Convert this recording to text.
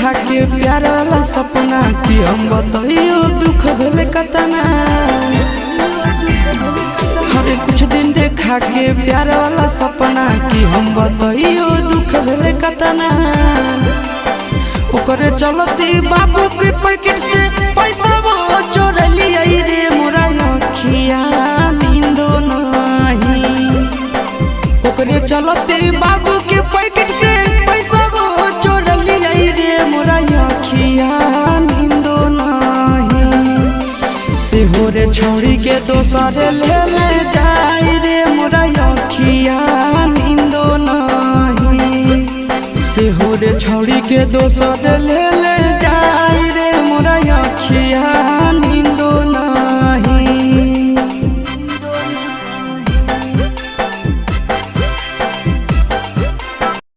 देखा के प्यार वाला सपना कि हम बताइयो दुख भेले कतना। हरे कुछ दिन देखा के प्यार वाला सपना कि हम बताइयो दुख भेले कतना। ओकरे चलती बाबू के पैकेट से पैसा वो चोर लिया रे मोरा अखिया नींदो नहीं। ओकरे चलती बाबू के पैकेट से पैसा वो चोर लिया रे मोरा अखिया नींदो नहीं। सेहो रे छौड़ी के दोसर ले ले जाई रे मोरा अखिया नींदो नहीं। सेहो रे छौड़ी के दोसर ले